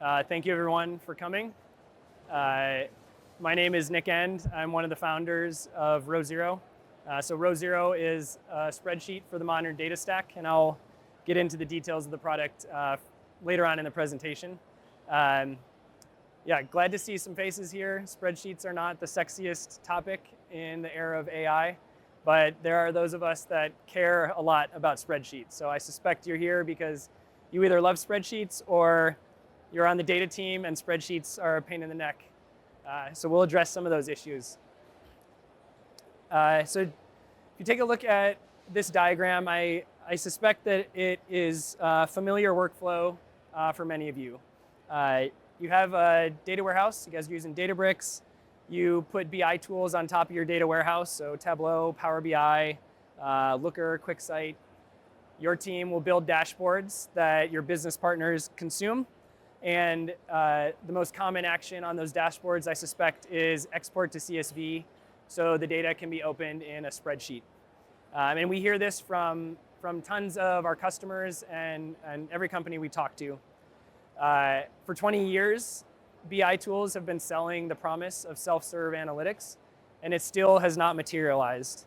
Thank you everyone for coming. My name is Nick End. I'm one of the founders of Row Zero. So Row Zero is a spreadsheet for the modern data stack, and I'll get into the details of the product later on in the presentation. Yeah, glad to see some faces here. Spreadsheets are not the sexiest topic in the era of AI, but there are those of us that care a lot about spreadsheets. So I suspect you're here because you either love spreadsheets or you're on the data team and spreadsheets are a pain in the neck. So we'll address some of those issues. So if you take a look at this diagram, I suspect that it is a familiar workflow for many of you. You have a data warehouse. You guys are using Databricks. You put BI tools on top of your data warehouse, so Tableau, Power BI, Looker, QuickSight. Your team will build dashboards that your business partners consume. And the most common action on those dashboards, I suspect, is export to CSV, so the data can be opened in a spreadsheet. And we hear this from tons of our customers and every company we talk to. For 20 years, BI tools have been selling the promise of self-serve analytics, and it still has not materialized.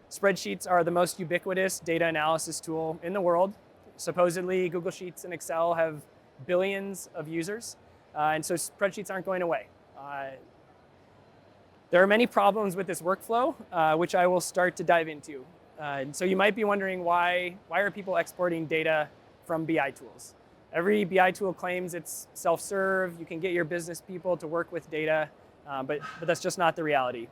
Spreadsheets are the most ubiquitous data analysis tool in the world. Supposedly, Google Sheets and Excel have billions of users, and so spreadsheets aren't going away. There are many problems with this workflow, which I will start to dive into. So you might be wondering why are people exporting data from BI tools? Every BI tool claims it's self-serve. You can get your business people to work with data, but that's just not the reality.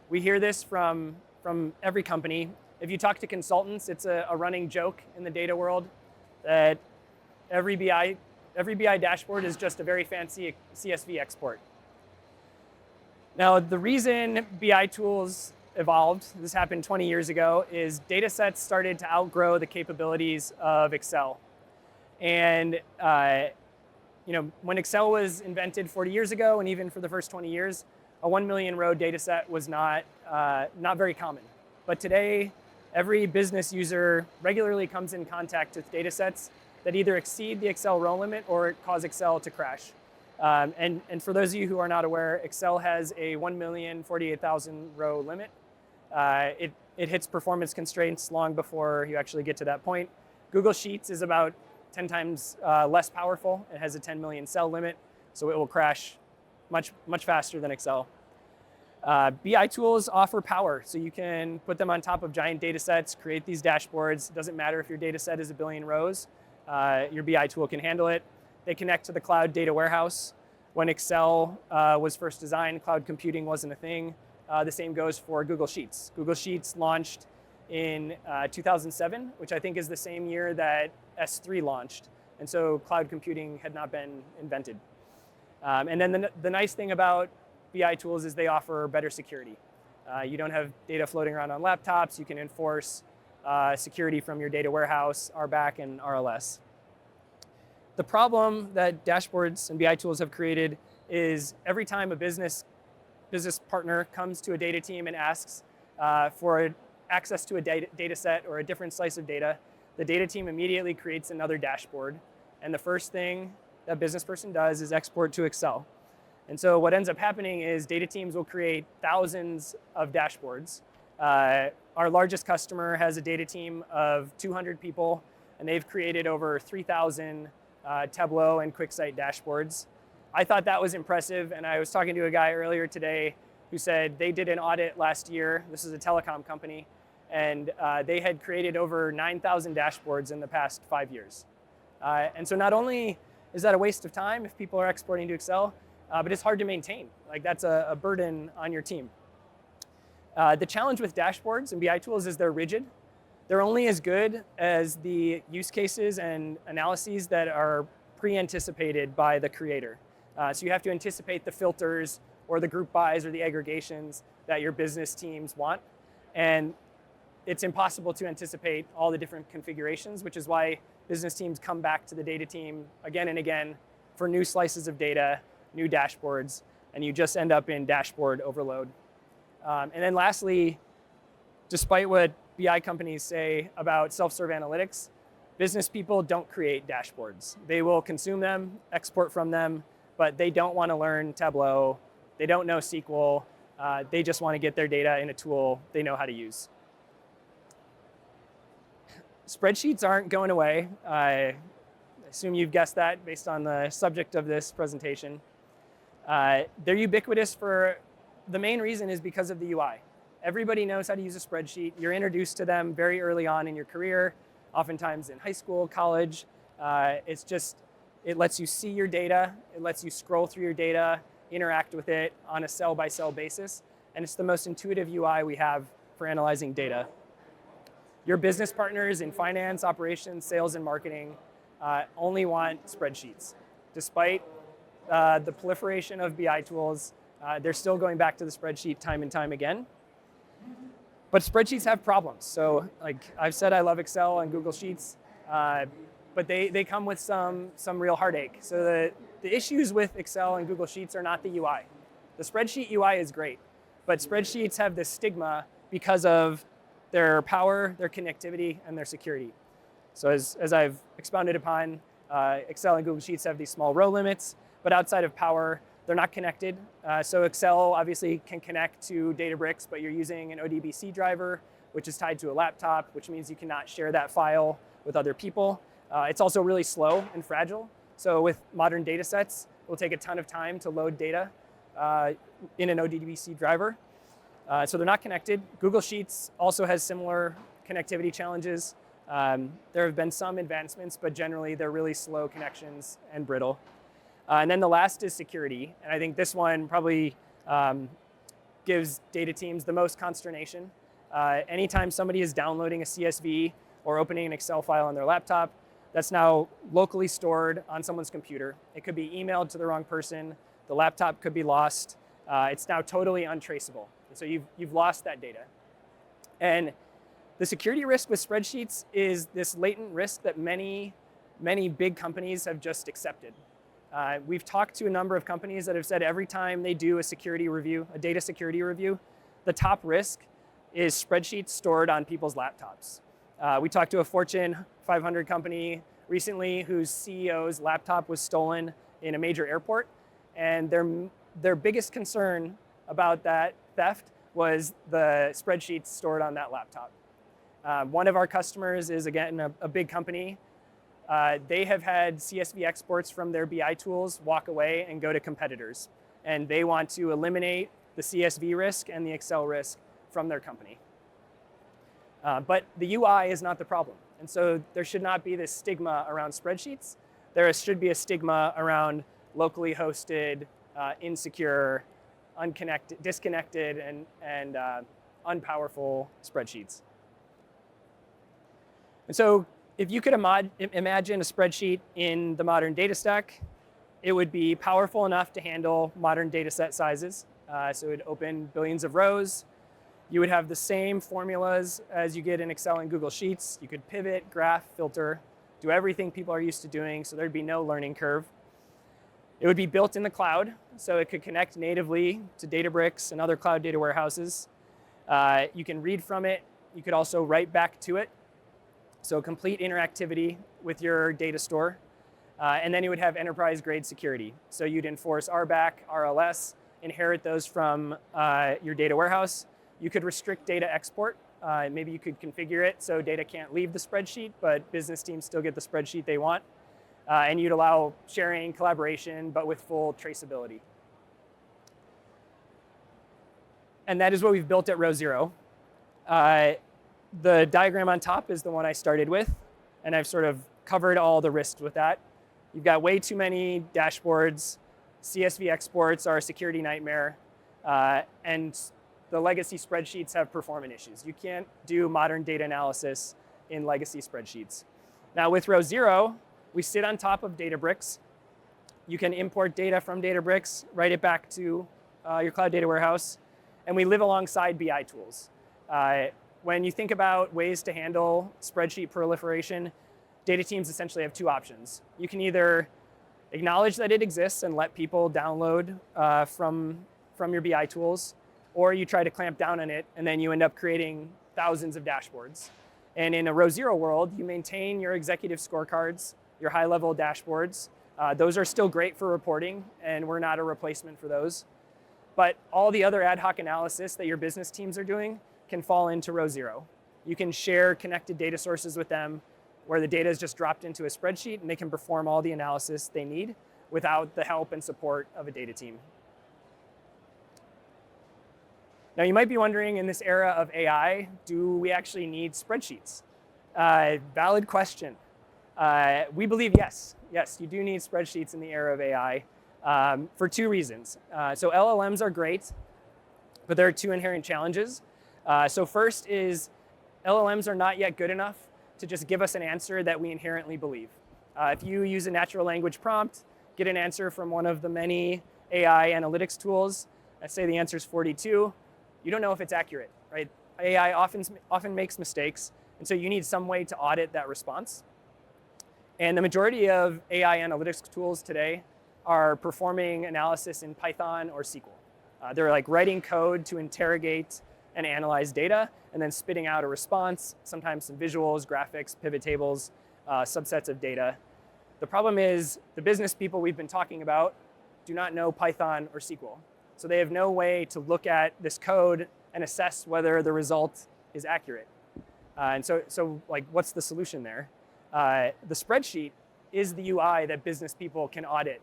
We hear this from every company. If you talk to consultants, it's a running joke in the data world that every BI dashboard is just a very fancy CSV export. Now, the reason BI tools evolved, this happened 20 years ago, is data sets started to outgrow the capabilities of Excel. And when Excel was invented 40 years ago, and even for the first 20 years, a 1 million row data set was not very common. But today, every business user regularly comes in contact with data sets that either exceed the Excel row limit or cause Excel to crash. And for those of you who are not aware, Excel has a 1,048,000 row limit. It hits performance constraints long before you actually get to that point. Google Sheets is about 10 times less powerful. It has a 10 million cell limit, so it will crash much faster than Excel. BI tools offer power, so you can put them on top of giant data sets, create these dashboards. It doesn't matter if your data set is a billion rows. Your BI tool can handle it. They connect to the cloud data warehouse. When Excel was first designed, cloud computing wasn't a thing. The same goes for Google Sheets. Google Sheets launched in 2007, which I think is the same year that S3 launched. And so cloud computing had not been invented. And then the nice thing about BI tools is they offer better security. You don't have data floating around on laptops. You can enforce security from your data warehouse, RBAC, and RLS. The problem that dashboards and BI tools have created is every time a business partner comes to a data team and asks for access to a data set or a different slice of data, the data team immediately creates another dashboard. And the first thing that business person does is export to Excel. And so what ends up happening is data teams will create thousands of dashboards. Our largest customer has a data team of 200 people, and they've created over 3,000 Tableau and QuickSight dashboards. I thought that was impressive, and I was talking to a guy earlier today who said they did an audit last year. This is a telecom company, and they had created over 9,000 dashboards in the past 5 years. And so not only is that a waste of time if people are exporting to Excel, but it's hard to maintain. Like, that's a burden on your team. The challenge with dashboards and BI tools is they're rigid. They're only as good as the use cases and analyses that are pre-anticipated by the creator. So you have to anticipate the filters or the group bys or the aggregations that your business teams want. And it's impossible to anticipate all the different configurations, which is why business teams come back to the data team again and again for new slices of data, new dashboards, and you just end up in dashboard overload. And then lastly, despite what BI companies say about self-serve analytics, Business people don't create dashboards. They will consume them, export from them, but they don't want to learn Tableau. They don't know SQL. They just want to get their data in a tool they know how to use. Spreadsheets aren't going away. I assume you've guessed that based on the subject of this presentation. They're ubiquitous for the main reason is because of the UI. Everybody knows how to use a spreadsheet. You're introduced to them very early on in your career, oftentimes in high school, college. It lets you see your data. It lets you scroll through your data, interact with it on a cell-by-cell basis. And it's the most intuitive UI we have for analyzing data. Your business partners in finance, operations, sales, and marketing only want spreadsheets. Despite the proliferation of BI tools, they're still going back to the spreadsheet time and time again. But spreadsheets have problems. So like I've said, I love Excel and Google Sheets, but they come with some real heartache. So the issues with Excel and Google Sheets are not the UI. The spreadsheet UI is great, but spreadsheets have this stigma because of their power, their connectivity, and their security. So as I've expounded upon, Excel and Google Sheets have these small row limits, but outside of power, they're not connected. So Excel obviously can connect to Databricks, but you're using an ODBC driver, which is tied to a laptop, which means you cannot share that file with other people. It's also really slow and fragile. So with modern data sets, it will take a ton of time to load data in an ODBC driver. So they're not connected. Google Sheets also has similar connectivity challenges. There have been some advancements, but generally they're really slow connections and brittle. And then the last is security. And I think this one probably gives data teams the most consternation. Anytime somebody is downloading a CSV or opening an Excel file on their laptop, that's now locally stored on someone's computer. It could be emailed to the wrong person. The laptop could be lost. It's now totally untraceable. So you've lost that data. And the security risk with spreadsheets is this latent risk that many big companies have just accepted. We've talked to a number of companies that have said every time they do a security review, a data security review, the top risk is spreadsheets stored on people's laptops. We talked to a Fortune 500 company recently whose CEO's laptop was stolen in a major airport, and their biggest concern about that theft was the spreadsheets stored on that laptop. One of our customers is, again, a big company. They have had CSV exports from their BI tools walk away and go to competitors. And they want to eliminate the CSV risk and the Excel risk from their company. But the UI is not the problem. And so there should not be this stigma around spreadsheets. There should be a stigma around locally hosted, insecure, unconnected, disconnected, and unpowerful spreadsheets. And so if you could imagine a spreadsheet in the modern data stack, it would be powerful enough to handle modern data set sizes. So it would open billions of rows. You would have the same formulas as you get in Excel and Google Sheets. You could pivot, graph, filter, do everything people are used to doing, so there'd be no learning curve. It would be built in the cloud, so it could connect natively to Databricks and other cloud data warehouses. You can read from it. You could also write back to it. So complete interactivity with your data store. And then you would have enterprise-grade security. So you'd enforce RBAC, RLS, inherit those from your data warehouse. You could restrict data export. Maybe you could configure it so data can't leave the spreadsheet, but business teams still get the spreadsheet they want. And you'd allow sharing, collaboration, but with full traceability. And that is what we've built at row zero. The diagram on top is the one I started with, and I've sort of covered all the risks with that. You've got way too many dashboards. CSV exports are a security nightmare, and the legacy spreadsheets have performance issues. You can't do modern data analysis in legacy spreadsheets. Now with row zero, we sit on top of Databricks. You can import data from Databricks, write it back to your cloud data warehouse, and we live alongside BI tools. When you think about ways to handle spreadsheet proliferation, data teams essentially have two options. You can either acknowledge that it exists and let people download from your BI tools, or you try to clamp down on it, and then you end up creating thousands of dashboards. And in a row zero world, you maintain your executive scorecards, your high-level dashboards. Those are still great for reporting, and we're not a replacement for those. But all the other ad hoc analysis that your business teams are doing can fall into row zero. You can share connected data sources with them where the data is just dropped into a spreadsheet and they can perform all the analysis they need without the help and support of a data team. Now you might be wondering, in this era of AI, do we actually need spreadsheets? Valid question. We believe yes. Yes, you do need spreadsheets in the era of AI for two reasons. So LLMs are great, but there are two inherent challenges. So first is LLMs are not yet good enough to just give us an answer that we inherently believe. If you use a natural language prompt, get an answer from one of the many AI analytics tools, let's say the answer is 42, you don't know if it's accurate, right? AI often makes mistakes, and so you need some way to audit that response. And the majority of AI analytics tools today are performing analysis in Python or SQL. They're like writing code to interrogate and analyze data, and then spitting out a response, sometimes some visuals, graphics, pivot tables, subsets of data. The problem is the business people we've been talking about do not know Python or SQL. So they have no way to look at this code and assess whether the result is accurate. And so like, what's the solution there? The spreadsheet is the UI that business people can audit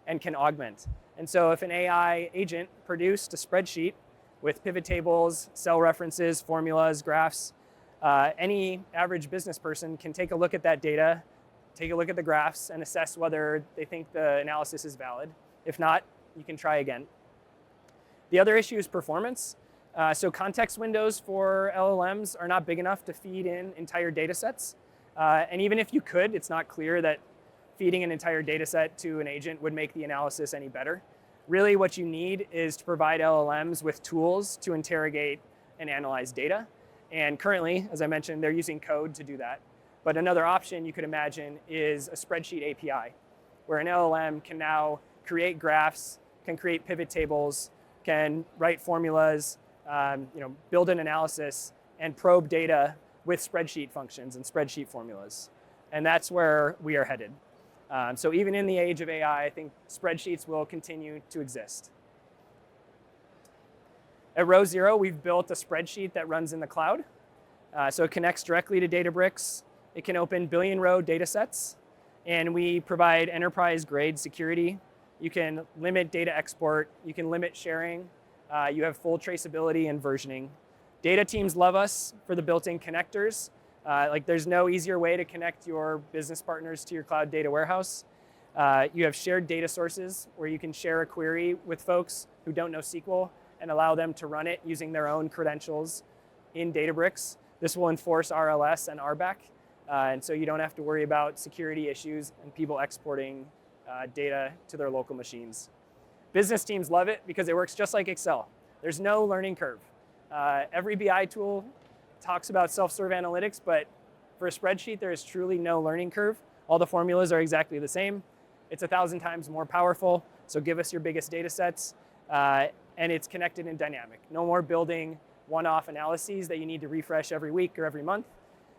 and can augment. And so if an AI agent produced a spreadsheet with pivot tables, cell references, formulas, graphs, any average business person can take a look at that data, take a look at the graphs, and assess whether they think the analysis is valid. If not, you can try again. The other issue is performance. So context windows for LLMs are not big enough to feed in entire data sets. And even if you could, it's not clear that feeding an entire data set to an agent would make the analysis any better. Really what you need is to provide LLMs with tools to interrogate and analyze data. And currently, as I mentioned, they're using code to do that. But another option you could imagine is a spreadsheet API, where an LLM can now create graphs, can create pivot tables, can write formulas, build an analysis, and probe data with spreadsheet functions and spreadsheet formulas. And that's where we are headed. So even in the age of AI, I think spreadsheets will continue to exist. At row zero, we've built a spreadsheet that runs in the cloud. So it connects directly to Databricks. It can open billion-row data sets. And we provide enterprise-grade security. You can limit data export. You can limit sharing. You have full traceability and versioning. Data teams love us for the built-in connectors. There's no easier way to connect your business partners to your cloud data warehouse. You have shared data sources where you can share a query with folks who don't know SQL and allow them to run it using their own credentials in Databricks. This will enforce RLS and RBAC, and so you don't have to worry about security issues and people exporting data to their local machines. Business teams love it because it works just like Excel. There's no learning curve. Every BI tool talks about self-serve analytics, but for a spreadsheet, there is truly no learning curve. All the formulas are exactly the same. It's 1,000 times more powerful, so give us your biggest data sets. And it's connected and dynamic. No more building one-off analyses that you need to refresh every week or every month.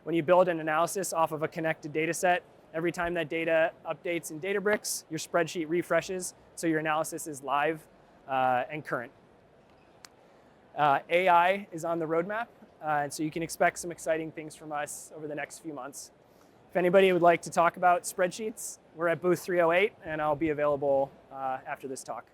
When you build an analysis off of a connected data set, every time that data updates in Databricks, your spreadsheet refreshes, so your analysis is live and current. AI is on the roadmap, and so you can expect some exciting things from us over the next few months. If anybody would like to talk about spreadsheets, we're at booth 308, and I'll be available after this talk.